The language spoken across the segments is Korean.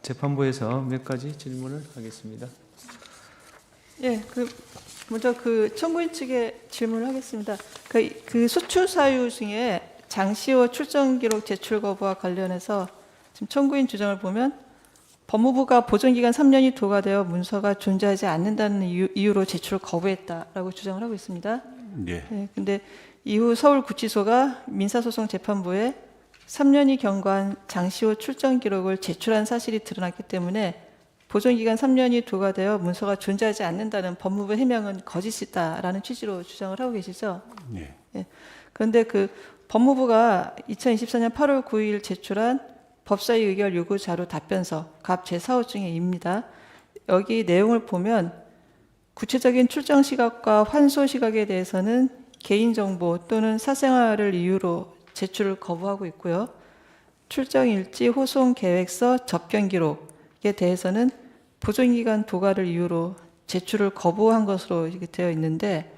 재판부에서 몇 가지 질문을 하겠습니다. 예, 먼저 청구인 측에 질문을 하겠습니다. 그 소추 사유 중에 장시호 출정 기록 제출 거부와 관련해서 지금 청구인 주장을 보면 법무부가 보존기간 3년이 도과되어 문서가 존재하지 않는다는 이유로 제출을 거부했다라고 주장을 하고 있습니다. 예. 네, 근데 이후 서울구치소가 민사소송재판부에 3년이 경과한 장시호 출정 기록을 제출한 사실이 드러났기 때문에 보존기간 3년이 도과되어 문서가 존재하지 않는다는 법무부 해명은 거짓이다라는 취지로 주장을 하고 계시죠. 예. 예. 그런데 법무부가 2024년 8월 9일 제출한 법사위 의결 요구 자료 답변서 갑 제4호 중에입니다. 여기 내용을 보면 구체적인 출정 시각과 환소 시각에 대해서는 개인정보 또는 사생활을 이유로 제출을 거부하고 있고요. 출정 일지, 호송 계획서, 접견 기록에 대해서는 보존기간 도과를 이유로 제출을 거부한 것으로 이렇게 되어 있는데,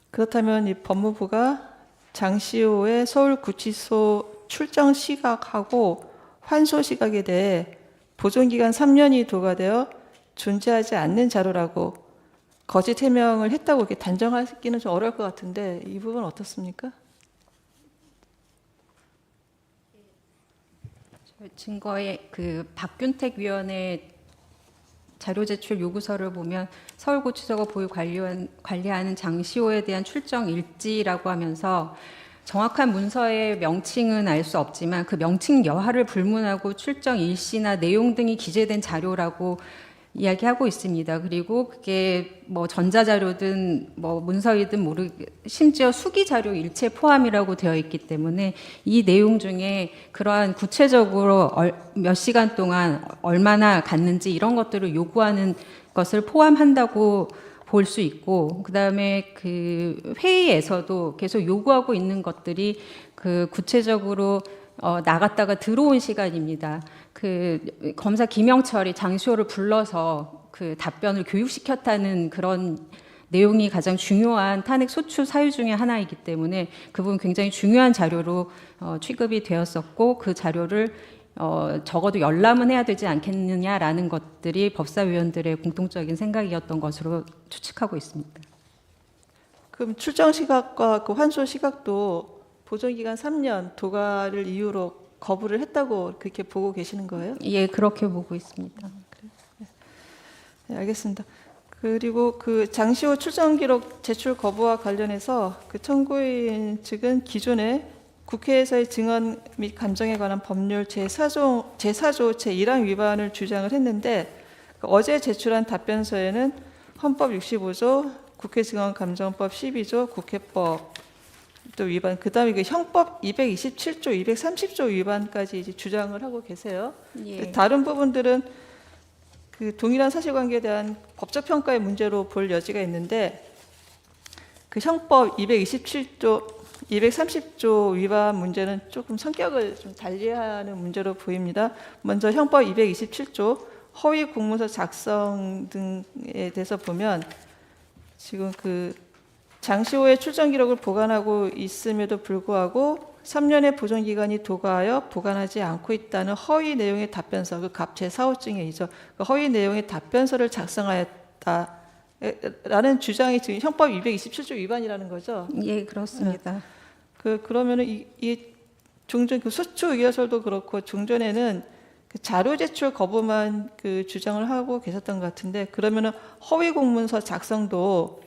그렇다면 이 법무부가 장시호의 서울구치소 출정 시각하고 환소 시각에 대해 보존기간 3년이 도과되어 존재하지 않는 자료라고 거짓 해명을 했다고 이렇게 단정하기는 좀 어려울 것 같은데 이 부분 어떻습니까? 증거에 박균택 위원의 자료 제출 요구서를 보면 서울구치소가 보유 관리하는 장시호에 대한 출정 일지라고 하면서 정확한 문서의 명칭은 알 수 없지만 그 명칭 여하를 불문하고 출정 일시나 내용 등이 기재된 자료라고 이야기하고 있습니다. 그리고 그게 뭐 전자자료든 뭐 문서이든 심지어 수기자료 일체 포함이라고 되어 있기 때문에 이 내용 중에 그러한 구체적으로 몇 시간 동안 얼마나 갔는지 이런 것들을 요구하는 것을 포함한다고 볼 수 있고, 그다음에 그 회의에서도 계속 요구하고 있는 것들이 구체적으로 나갔다가 들어온 시간입니다. 검사 김영철이 장시호를 불러서 답변을 교육시켰다는 그런 내용이 가장 중요한 탄핵 소추 사유 중에 하나이기 때문에 그 부분 굉장히 중요한 자료로 취급이 되었었고, 그 자료를 적어도 열람은 해야 되지 않겠느냐라는 것들이 법사위원들의 공통적인 생각이었던 것으로 추측하고 있습니다. 그럼 출정 시각과 환소 시각도 보존기간 3년 도과를 이유로 거부를 했다고 그렇게 보고 계시는 거예요? 예, 그렇게 보고 있습니다. 네, 알겠습니다. 그리고 장시호 출정 기록 제출 거부와 관련해서 청구인 측은 기존에 국회에서의 증언 및 감정에 관한 법률 제4조 제1항 위반을 주장을 했는데, 어제 제출한 답변서에는 헌법 65조, 국회증언감정법 12조, 국회법 또 위반, 그다음에 형법 227조, 230조 위반까지 이제 주장을 하고 계세요. 예. 다른 부분들은 동일한 사실관계에 대한 법적 평가의 문제로 볼 여지가 있는데, 형법 227조, 230조 위반 문제는 조금 성격을 좀 달리하는 문제로 보입니다. 먼저 형법 227조 허위 공문서 작성 등에 대해서 보면 지금 장시호의 출정 기록을 보관하고 있음에도 불구하고 3년의 보존 기간이 도과하여 보관하지 않고 있다는 허위 내용의 답변서, 갑 제4호증이죠. 허위 내용의 답변서를 작성하였다라는 주장이 지금 형법 227조 위반이라는 거죠. 예, 그렇습니다. 그러면은 종전 소추 의결서도 그렇고 종전에는 자료 제출 거부만 주장을 하고 계셨던 것 같은데, 그러면은 허위 공문서 작성도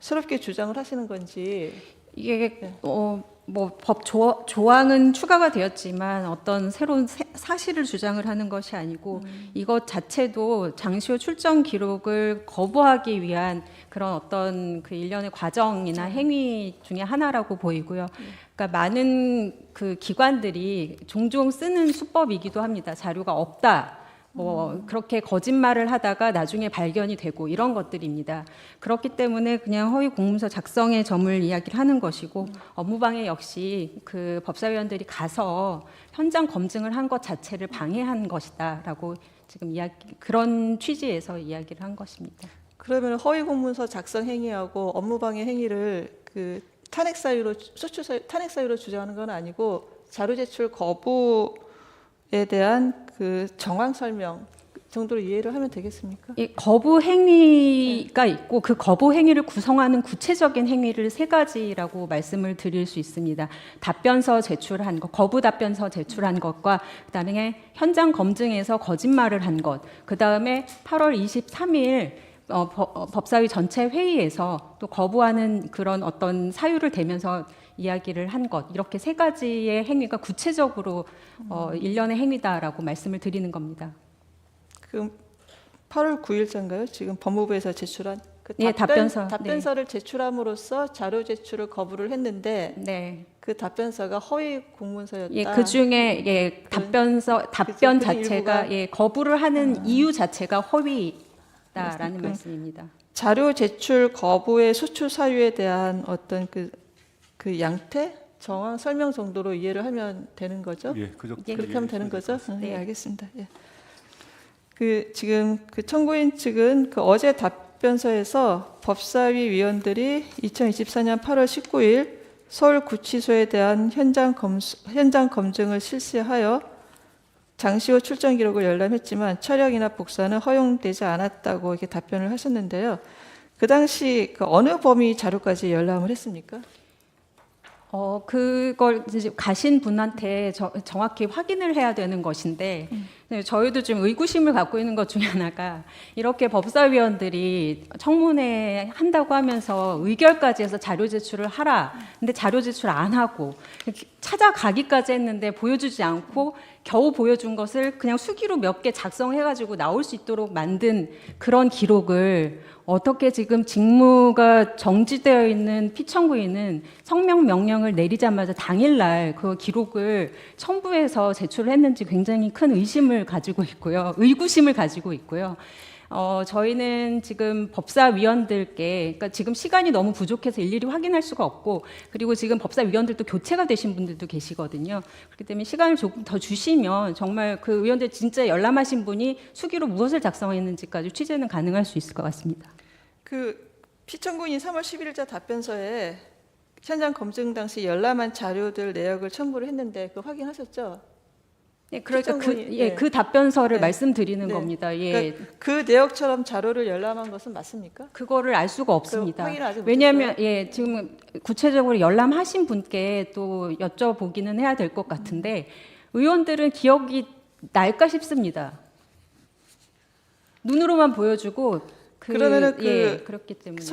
새롭게 주장을 하시는 건지. 이게 법 조항은 추가가 되었지만 어떤 새로운 사실을 주장을 하는 것이 아니고 이것 자체도 장시호 출정 기록을 거부하기 위한 그런 어떤 일련의 과정이나 행위 중에 하나라고 보이고요. 그러니까 많은 기관들이 종종 쓰는 수법이기도 합니다. 자료가 없다. 그렇게 거짓말을 하다가 나중에 발견이 되고 이런 것들입니다. 그렇기 때문에 그냥 허위 공문서 작성의 점을 이야기를 하는 것이고, 업무방해 역시 법사위원들이 가서 현장 검증을 한 것 자체를 방해한 것이다라고 지금 그런 취지에서 이야기를 한 것입니다. 그러면 허위 공문서 작성 행위하고 업무방해 행위를 탄핵 사유로 주장하는 건 아니고 자료 제출 거부 대한 그 정황 설명 정도로 이해를 하면 되겠습니까? 예, 거부 행위가 있고 그 거부 행위를 구성하는 구체적인 행위를 세 가지라고 말씀을 드릴 수 있습니다. 답변서 제출한 것, 거부 답변서 제출한 것과 그다음에 현장 검증에서 거짓말을 한 것, 그다음에 8월 23일 법사위 전체 회의에서 또 거부하는 그런 어떤 사유를 대면서 이야기를 한 것, 이렇게 세 가지의 행위가 구체적으로 일련의 행위다라고 말씀을 드리는 겁니다. 그 8월 9일자인가요? 지금 법무부에서 제출한 그 예, 답변서. 답변서를 제출함으로써 자료 제출을 거부를 했는데 네. 그 답변서가 허위 공문서였다. 예, 그 중에 예, 답변 그중 자체가 일부가- 예, 거부를 하는 이유 자체가 허위다라는 그- 말씀입니다. 자료 제출 거부의 수출 사유에 대한 어떤 그 양태, 정황 설명 정도로 이해를 하면 되는 거죠? 예, 그 정도. 그렇게 하면 되는 거죠? 네. 네, 알겠습니다. 예. 그 지금 그 청구인 측은 그 어제 답변서에서 법사위 위원들이 2024년 8월 19일 서울구치소에 대한 현장 검증을 실시하여 장시호 출정 기록을 열람했지만 촬영이나 복사는 허용되지 않았다고 이렇게 답변을 하셨는데요. 그 당시 그 어느 범위 자료까지 열람을 했습니까? 그걸 이제 가신 분한테 정확히 확인을 해야 되는 것인데 네, 저희도 좀 의구심을 갖고 있는 것 중에 하나가 이렇게 법사위원들이 청문회 한다고 하면서 의결까지 해서 자료 제출을 하라. 근데 자료 제출 안 하고 찾아가기까지 했는데 보여주지 않고 겨우 보여준 것을 그냥 수기로 몇 개 작성해가지고 나올 수 있도록 만든 그런 기록을 어떻게 지금 직무가 정지되어 있는 피청구인은 성명 명령을 내리자마자 당일날 그 기록을 첨부해서 제출을 했는지 굉장히 큰 의심을 가지고 있고요. 의구심을 가지고 있고요. 저희는 지금 법사위원들께, 그러니까 지금 시간이 너무 부족해서 일일이 확인할 수가 없고, 그리고 지금 법사위원들도 교체가 되신 분들도 계시거든요. 그렇기 때문에 시간을 조금 더 주시면 정말 그 의원들 진짜 열람하신 분이 수기로 무엇을 작성했는지까지 취재는 가능할 수 있을 것 같습니다. 그 피청구인이 3월 11일자 답변서에 현장 검증 당시 열람한 자료들 내역을 첨부를 했는데 그 확인하셨죠? 네, 그러니까 피청구인이, 그 답변서를 네. 말씀드리는 네. 겁니다. 예. 그러니까 그 내역처럼 자료를 열람한 것은 맞습니까? 그거를 알 수가 없습니다. 확인 아직 왜냐하면 못했어요? 예, 지금 구체적으로 열람하신 분께 또 여쭤보기는 해야 될 것 같은데 의원들은 기억이 날까 싶습니다. 눈으로만 보여주고 그러면은 예, 그렇기 때문에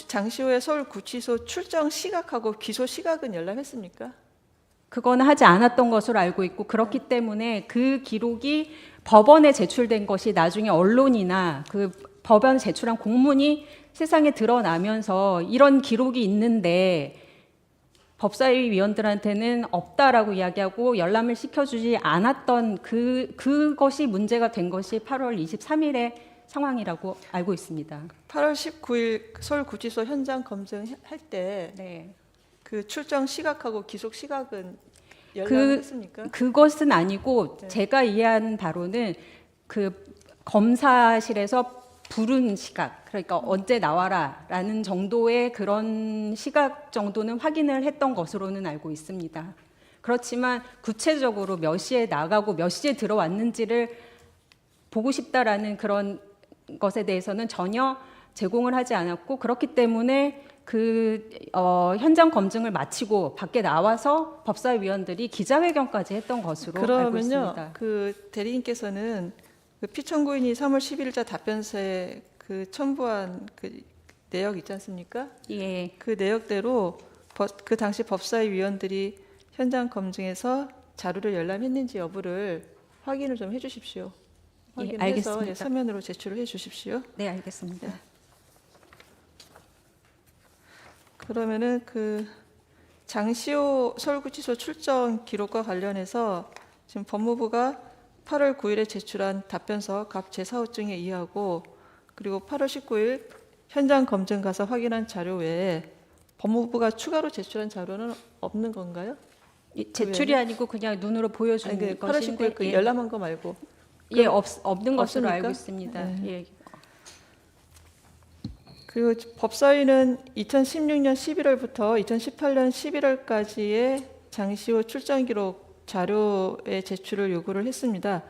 장시호의 서울구치소 출정 시각하고 기소 시각은 열람했습니까? 그거는 하지 않았던 것으로 알고 있고 그렇기 때문에 그 기록이 법원에 제출된 것이 나중에 언론이나 그 법원 제출한 공문이 세상에 드러나면서 이런 기록이 있는데 법사위 위원들한테는 없다라고 이야기하고 열람을 시켜주지 않았던 그것이 문제가 된 것이 8월 23일의 상황이라고 알고 있습니다. 8월 19일 서울구치소 현장 검증할 때 네. 그 출정 시각하고 기속 시각은 열람했습니까? 그것은 아니고 네. 제가 이해한 바로는 그 검사실에서 부른 시각, 그러니까 언제 나와라라는 정도의 그런 시각 정도는 확인을 했던 것으로는 알고 있습니다. 그렇지만 구체적으로 몇 시에 나가고 몇 시에 들어왔는지를 보고 싶다라는 그런 것에 대해서는 전혀 제공을 하지 않았고 그렇기 때문에 현장 검증을 마치고 밖에 나와서 법사위원들이 기자회견까지 했던 것으로 알고 있습니다. 그러면요, 그 대리인께서는 그 피청구인이 3월 11일자 답변서에 그 첨부한 그 내역 있지 않습니까? 예, 그 내역대로 그 당시 법사위 위원들이 현장 검증에서 자료를 열람했는지 여부를 확인을 좀 해주십시오. 예, 확인해서 알겠습니다. 서면으로 제출을 해주십시오. 네, 알겠습니다. 그러면은 그 장시호 서울구치소 출정 기록과 관련해서 지금 법무부가 8월 9일에 제출한 답변서 갑 제4호증에 의하고 그리고 8월 19일 현장 검증 가서 확인한 자료 외에 법무부가 추가로 제출한 자료는 없는 건가요? 제출이 아니고 그냥 눈으로 보여주는 아니, 그 8월 것인데 19일 그 예, 열람한 거 말고 예, 없는 것으로 없습니까? 알고 있습니다. 네. 예. 그리고 법사위는 2016년 11월부터 2018년 11월까지의 장시호 출정 기록 자료의 제출을 요구를 했습니다.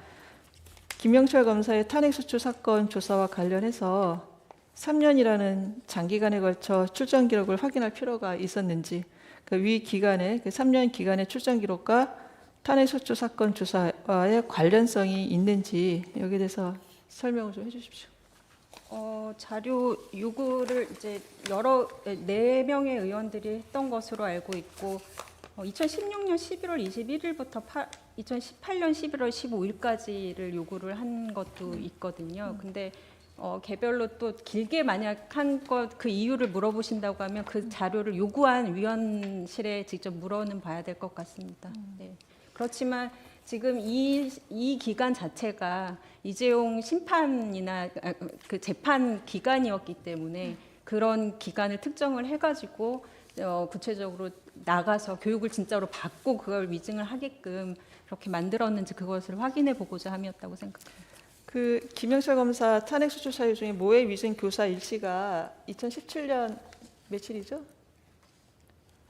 김영철 검사의 탄핵소추 사건 조사와 관련해서 3년이라는 장기간에 걸쳐 출정 기록을 확인할 필요가 있었는지, 그 위 기간의 그 3년 기간의 출정 기록과 탄핵소추 사건 조사와의 관련성이 있는지 여기에 대해서 설명을 좀 해주십시오. 자료 요구를 이제 네 명의 의원들이 했던 것으로 알고 있고 2016년 11월 21일부터 2018년 11월 15일까지를 요구를 한 것도 있거든요. 근데 개별로 또 길게 만약 한 것 그 이유를 물어보신다고 하면 그 자료를 요구한 위원실에 직접 물어는 봐야 될 것 같습니다. 네. 그렇지만 지금 이 기간 자체가 이재용 심판이나 그 재판 기간이었기 때문에 그런 기간을 특정을 해가지고 구체적으로 나가서 교육을 진짜로 받고 그걸 위증을 하게끔 그렇게 만들었는지 그것을 확인해 보고자 함이었다고 생각합니다. 그 김영철 검사 탄핵소추 사유 중에 모해 위증 교사 일시가 2017년 며칠이죠?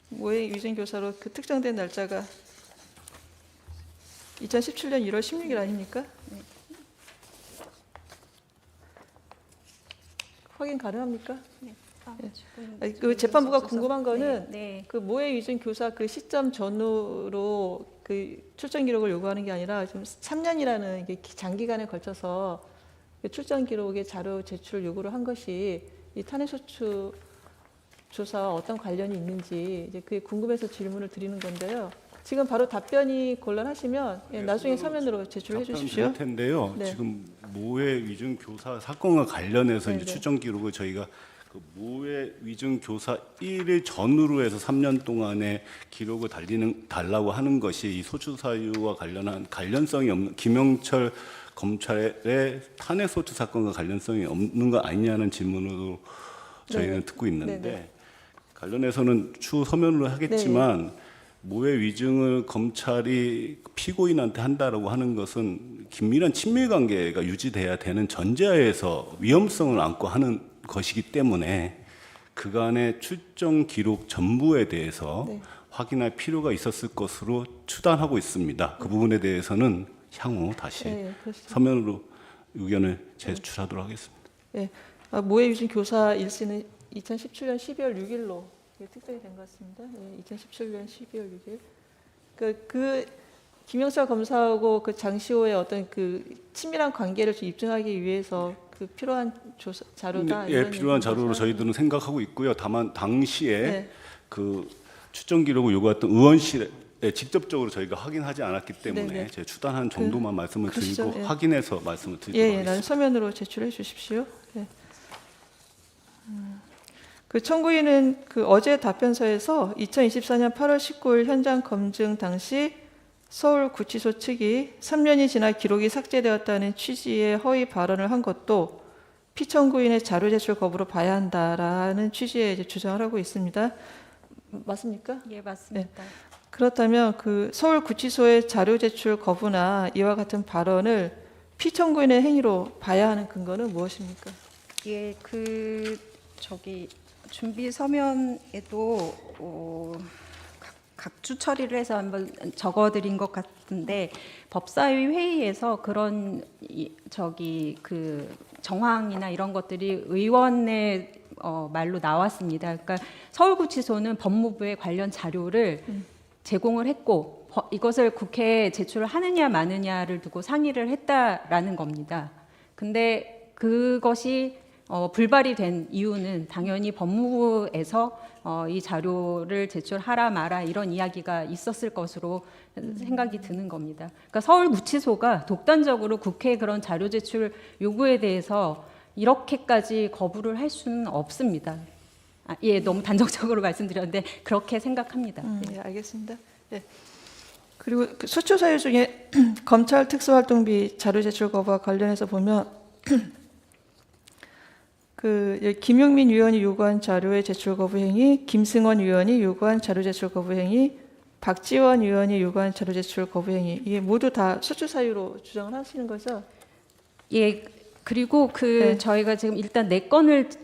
모해 위증 교사로 그 특정된 날짜가 2017년 1월 16일 아닙니까? 네. 확인 가능합니까? 네. 아니, 그 재판부가 궁금한 거는 네. 그 모해 위증 교사 그 시점 전후로 그 출정 기록을 요구하는 게 아니라 좀 3년이라는 이게 장기간에 걸쳐서 그 출정 기록의 자료 제출 요구를 한 것이 이 탄핵소추 조사와 어떤 관련이 있는지 이제 그게 궁금해서 질문을 드리는 건데요. 지금 바로 답변이 곤란하시면 나중에 서면으로 제출해 주십시오. 답변 드릴 텐데요. 네. 지금 모해 위증 교사 사건과 관련해서 네, 이제 네. 출정 기록을 저희가 그 모해 위증 교사 1일 전후로 해서 3년 동안의 기록을 달라고 하는 것이 이 소추 사유와 관련한 관련성이 없는 김영철 검찰의 탄핵 소추 사건과 관련성이 없는 거 아니냐는 질문으로 저희는 네. 듣고 있는데 네, 네. 관련해서는 추후 서면으로 하겠지만 모해 위증을 검찰이 피고인한테 한다라고 하는 것은 긴밀한 친밀 관계가 유지돼야 되는 전제하에서 위험성을 안고 하는 것이기 때문에 그간의 출정 기록 전부에 대해서 네. 확인할 필요가 있었을 것으로 추단하고 있습니다. 그 부분에 대해서는 향후 다시 네, 그렇습니다. 서면으로 의견을 제출하도록 하겠습니다. 네. 모해 위증 교사 일시는 2017년 12월 6일로 특정이 된 것 같습니다. 네, 2017년 12월 6일. 그 김영철 검사하고 그 장시호의 어떤 그 친밀한 관계를 좀 입증하기 위해서 그 필요한 조사 자료다. 예, 필요한 자료로 저희들은 생각하고 있고요. 다만 당시에 네. 그 출정 기록을 요구했던 의원실에 직접적으로 저희가 확인하지 않았기 때문에 네네. 제가 추단한 정도만 말씀을 그러시죠. 드리고 예. 확인해서 말씀을 드리도록 예, 하겠습니다. 나는 서면으로 제출해 주십시오. 예. 그 청구인은 그 어제 답변서에서 2024년 8월 19일 현장 검증 당시 서울구치소 측이 3년이 지나 기록이 삭제되었다는 취지의 허위 발언을 한 것도 피청구인의 자료 제출 거부로 봐야 한다라는 취지의 이제 주장을 하고 있습니다. 맞습니까? 예, 맞습니다. 그렇다면 그 서울구치소의 자료 제출 거부나 이와 같은 발언을 피청구인의 행위로 봐야 하는 근거는 무엇입니까? 예, 준비 서면에도 각주 처리를 해서 한번 적어드린 것 같은데 법사위 회의에서 그런 그 정황이나 이런 것들이 의원의 말로 나왔습니다. 그러니까 서울구치소는 법무부에 관련 자료를 제공을 했고 이것을 국회에 제출을 하느냐 마느냐를 두고 상의를 했다라는 겁니다. 근데 그것이 불발이 된 이유는 당연히 법무부에서 이 자료를 제출하라 마라 이런 이야기가 있었을 것으로 생각이 드는 겁니다. 그러니까 서울구치소가 독단적으로 국회에 그런 자료 제출 요구에 대해서 이렇게까지 거부를 할 수는 없습니다. 예, 너무 단정적으로 말씀드렸는데 그렇게 생각합니다. 네, 알겠습니다. 네. 그리고 그 소추 사유 중에 검찰 특수활동비 자료 제출 거부와 관련해서 보면 그 김용민 위원이 요구한 자료의 제출 거부 행위, 김승원 위원이 요구한 자료 제출 거부 행위, 박지원 위원이 요구한 자료 제출 거부 행위 이게 모두 다 소추 사유로 주장을 하시는 거죠? 예, 그리고 네. 저희가 지금 일단 4건을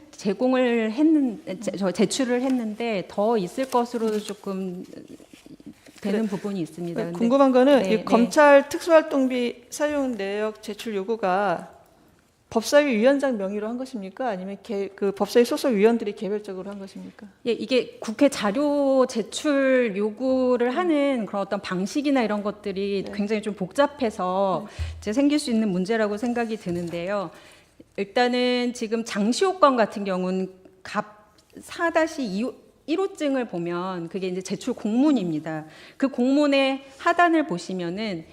제출을 했는데 더 있을 것으로 조금 되는 부분이 있습니다. 근데 궁금한 거는 네, 이 검찰 특수활동비 사용 내역 제출 요구가 법사위 위원장 명의로 한 것입니까? 아니면 그 법사위 소속 위원들이 개별적으로 한 것입니까? 예, 이게 국회 자료 제출 요구를 하는 그런 어떤 방식이나 이런 것들이 굉장히 좀 복잡해서 이제 생길 수 있는 문제라고 생각이 드는데요. 일단은 지금 장시호 건 같은 경우는 갑 4-1호증을 보면 그게 이제 제출 공문입니다. 그 공문의 하단을 보시면은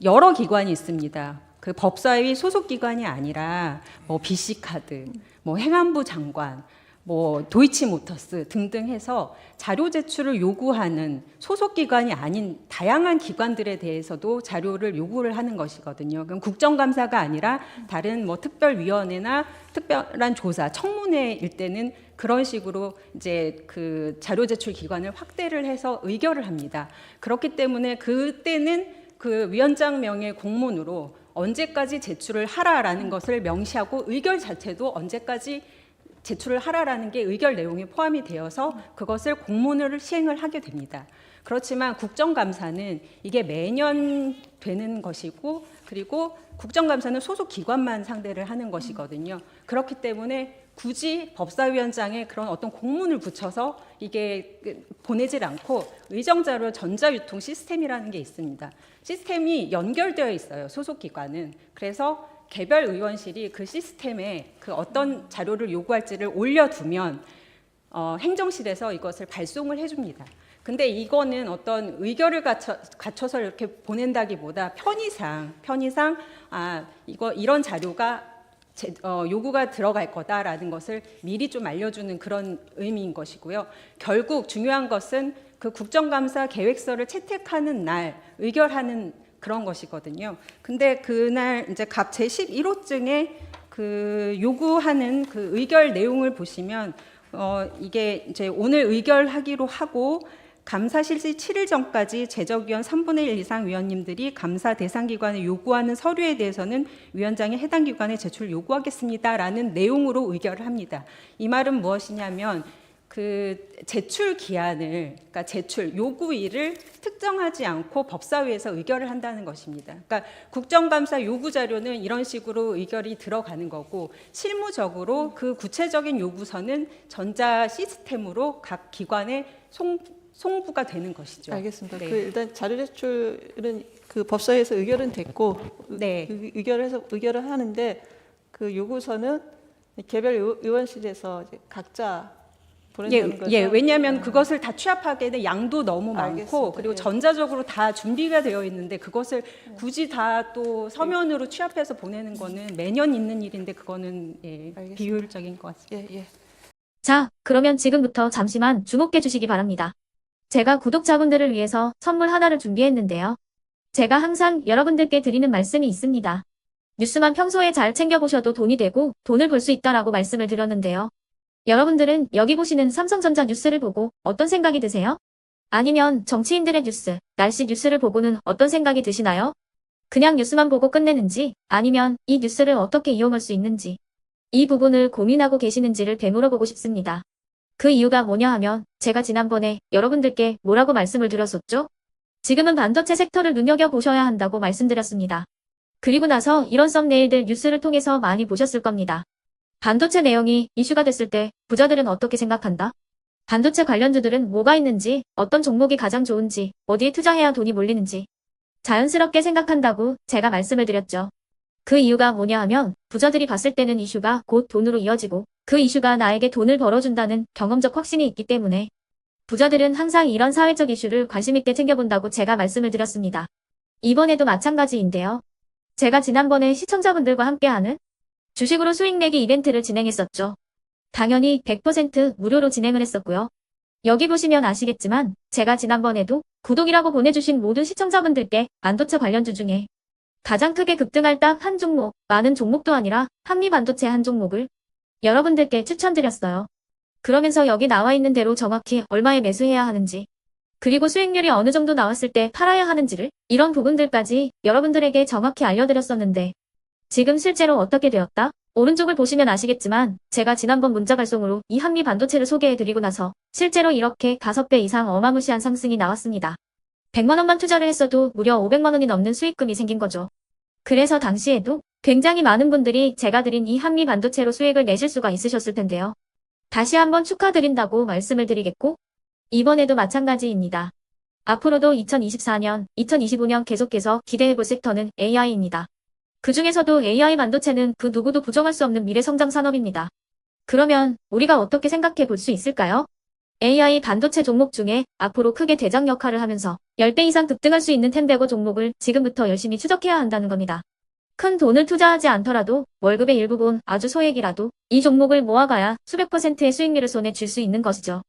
여러 기관이 있습니다. 그 법사위 소속 기관이 아니라 뭐 BC카드, 뭐 행안부 장관, 뭐 도이치모터스 등등 해서 자료 제출을 요구하는 소속 기관이 아닌 다양한 기관들에 대해서도 자료를 요구를 하는 것이거든요. 그럼 국정감사가 아니라 다른 뭐 특별위원회나 특별한 조사, 청문회일 때는 그런 식으로 이제 그 자료 제출 기관을 확대를 해서 의결을 합니다. 그렇기 때문에 그때는 그 위원장 명의 공문으로 언제까지 제출을 하라라는 것을 명시하고 의결 자체도 언제까지 제출을 하라라는 게 의결 내용에 포함이 되어서 그것을 공문으로 시행을 하게 됩니다. 그렇지만 국정감사는 이게 매년 되는 것이고 그리고 국정감사는 소속 기관만 상대를 하는 것이거든요. 그렇기 때문에 굳이 법사위원장에 그런 어떤 공문을 붙여서 이게 보내질 않고 의정자료 전자유통 시스템이라는 게 있습니다. 시스템이 연결되어 있어요. 소속 기관은. 그래서 개별 의원실이 그 시스템에 그 어떤 자료를 요구할지를 올려두면 행정실에서 이것을 발송을 해줍니다. 근데 이거는 어떤 의결을 갖춰서 이렇게 보낸다기보다 편의상 이런 자료가 요구가 들어갈 거다라는 것을 미리 좀 알려주는 그런 의미인 것이고요. 결국 중요한 것은 그 국정감사 계획서를 채택하는 날 의결하는 그런 것이거든요. 근데 그날 이제 갑 제11호증에 그 요구하는 그 의결 내용을 보시면 이게 이제 오늘 의결하기로 하고 감사 실시 7일 전까지 제적위원 3분의 1 이상 위원님들이 감사 대상 기관에 요구하는 서류에 대해서는 위원장이 해당 기관에 제출 요구하겠습니다라는 내용으로 의결을 합니다. 이 말은 무엇이냐면 그 제출 기한을, 그러니까 제출 요구일을 특정하지 않고 법사위에서 의결을 한다는 것입니다. 그러니까 국정감사 요구 자료는 이런 식으로 의결이 들어가는 거고 실무적으로 그 구체적인 요구서는 전자 시스템으로 각 기관에 송부가 되는 것이죠. 알겠습니다. 네. 그 일단 자료 제출은 그 법사위에서 의결은 됐고 네. 의결을 하는데 그 요구서는 개별 의원실에서 이제 각자 보낸다는 거죠. 예, 왜냐하면 그것을 다 취합하기에는 양도 너무 많고 알겠습니다. 그리고 예. 전자적으로 다 준비가 되어 있는데 그것을 굳이 다 또 서면으로 취합해서 보내는 거는 매년 있는 일인데 그거는 알겠습니다. 비효율적인 것 같습니다. 예. 자, 그러면 지금부터 잠시만 주목해 주시기 바랍니다. 제가 구독자분들을 위해서 선물 하나를 준비했는데요. 제가 항상 여러분들께 드리는 말씀이 있습니다. 뉴스만 평소에 잘 챙겨보셔도 돈이 되고 돈을 벌 수 있다라고 말씀을 드렸는데요. 여러분들은 여기 보시는 삼성전자 뉴스를 보고 어떤 생각이 드세요? 아니면 정치인들의 뉴스, 날씨 뉴스를 보고는 어떤 생각이 드시나요? 그냥 뉴스만 보고 끝내는지 아니면 이 뉴스를 어떻게 이용할 수 있는지 이 부분을 고민하고 계시는지를 되물어보고 싶습니다. 그 이유가 뭐냐 하면 제가 지난번에 여러분들께 뭐라고 말씀을 드렸었죠? 지금은 반도체 섹터를 눈여겨보셔야 한다고 말씀드렸습니다. 그리고 나서 이런 썸네일들 뉴스를 통해서 많이 보셨을 겁니다. 반도체 내용이 이슈가 됐을 때 부자들은 어떻게 생각한다? 반도체 관련주들은 뭐가 있는지, 어떤 종목이 가장 좋은지, 어디에 투자해야 돈이 몰리는지 자연스럽게 생각한다고 제가 말씀을 드렸죠. 그 이유가 뭐냐 하면 부자들이 봤을 때는 이슈가 곧 돈으로 이어지고 그 이슈가 나에게 돈을 벌어준다는 경험적 확신이 있기 때문에 부자들은 항상 이런 사회적 이슈를 관심 있게 챙겨본다고 제가 말씀을 드렸습니다. 이번에도 마찬가지인데요. 제가 지난번에 시청자분들과 함께하는 주식으로 수익 내기 이벤트를 진행했었죠. 당연히 100% 무료로 진행을 했었고요. 여기 보시면 아시겠지만 제가 지난번에도 구독이라고 보내주신 모든 시청자분들께 반도체 관련주 중에 가장 크게 급등할 딱 한 종목, 많은 종목도 아니라 한미반도체 한 종목을 여러분들께 추천드렸어요. 그러면서 여기 나와 있는 대로 정확히 얼마에 매수해야 하는지 그리고 수익률이 어느 정도 나왔을 때 팔아야 하는지를 이런 부분들까지 여러분들에게 정확히 알려드렸었는데 지금 실제로 어떻게 되었다? 오른쪽을 보시면 아시겠지만 제가 지난번 문자 발송으로 이 한미 반도체를 소개해드리고 나서 실제로 이렇게 5배 이상 어마무시한 상승이 나왔습니다. 100만 원만 투자를 했어도 무려 500만 원이 넘는 수익금이 생긴 거죠. 그래서 당시에도 굉장히 많은 분들이 제가 드린 이 한미 반도체로 수익을 내실 수가 있으셨을 텐데요. 다시 한번 축하드린다고 말씀을 드리겠고, 이번에도 마찬가지입니다. 앞으로도 2024년, 2025년 계속해서 기대해볼 섹터는 AI입니다. 그 중에서도 AI 반도체는 그 누구도 부정할 수 없는 미래성장 산업입니다. 그러면 우리가 어떻게 생각해 볼 수 있을까요? AI 반도체 종목 중에 앞으로 크게 대장 역할을 하면서 10배 이상 급등할 수 있는 텐베고 종목을 지금부터 열심히 추적해야 한다는 겁니다. 큰 돈을 투자하지 않더라도 월급의 일부분 아주 소액이라도 이 종목을 모아가야 수백 %의 수익률을 손에 쥘 수 있는 것이죠.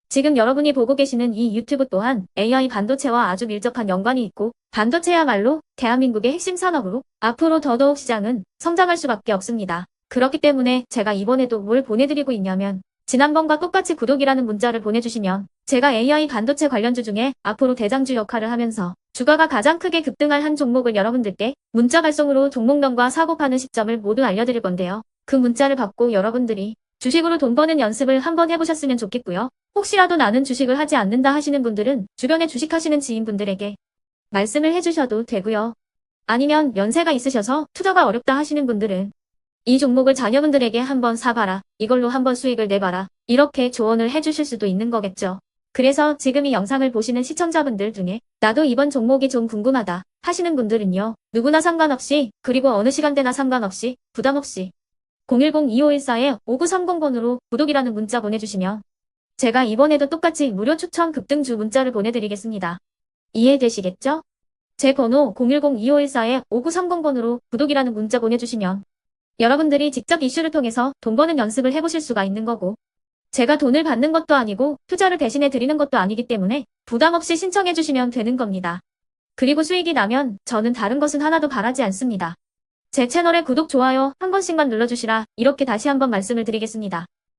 지금 여러분이 보고 계시는 이 유튜브 또한 AI 반도체와 아주 밀접한 연관이 있고 반도체야말로 대한민국의 핵심 산업으로 앞으로 더더욱 시장은 성장할 수밖에 없습니다. 그렇기 때문에 제가 이번에도 뭘 보내드리고 있냐면 지난번과 똑같이 구독이라는 문자를 보내주시면 제가 AI 반도체 관련주 중에 앞으로 대장주 역할을 하면서 주가가 가장 크게 급등할 한 종목을 여러분들께 문자 발송으로 종목명과 사고 파는 시점을 모두 알려드릴 건데요. 그 문자를 받고 여러분들이 주식으로 돈 버는 연습을 한번 해보셨으면 좋겠고요. 혹시라도 나는 주식을 하지 않는다 하시는 분들은 주변에 주식하시는 지인분들에게 말씀을 해주셔도 되고요. 아니면 연세가 있으셔서 투자가 어렵다 하시는 분들은 이 종목을 자녀분들에게 한번 사봐라. 이걸로 한번 수익을 내봐라. 이렇게 조언을 해주실 수도 있는 거겠죠. 그래서 지금 이 영상을 보시는 시청자분들 중에 나도 이번 종목이 좀 궁금하다 하시는 분들은요. 누구나 상관없이 그리고 어느 시간대나 상관없이 부담 없이 010-2514-5930번으로 구독이라는 문자 보내주시면 제가 이번에도 똑같이 무료 추천 급등주 문자를 보내드리겠습니다. 이해되시겠죠? 제 번호 010-2514-5930번으로 구독이라는 문자 보내주시면 여러분들이 직접 이슈를 통해서 돈 버는 연습을 해보실 수가 있는 거고 제가 돈을 받는 것도 아니고 투자를 대신해 드리는 것도 아니기 때문에 부담 없이 신청해 주시면 되는 겁니다. 그리고 수익이 나면 저는 다른 것은 하나도 바라지 않습니다. 제 채널에 구독, 좋아요 한 번씩만 눌러주시라 이렇게 다시 한번 말씀을 드리겠습니다.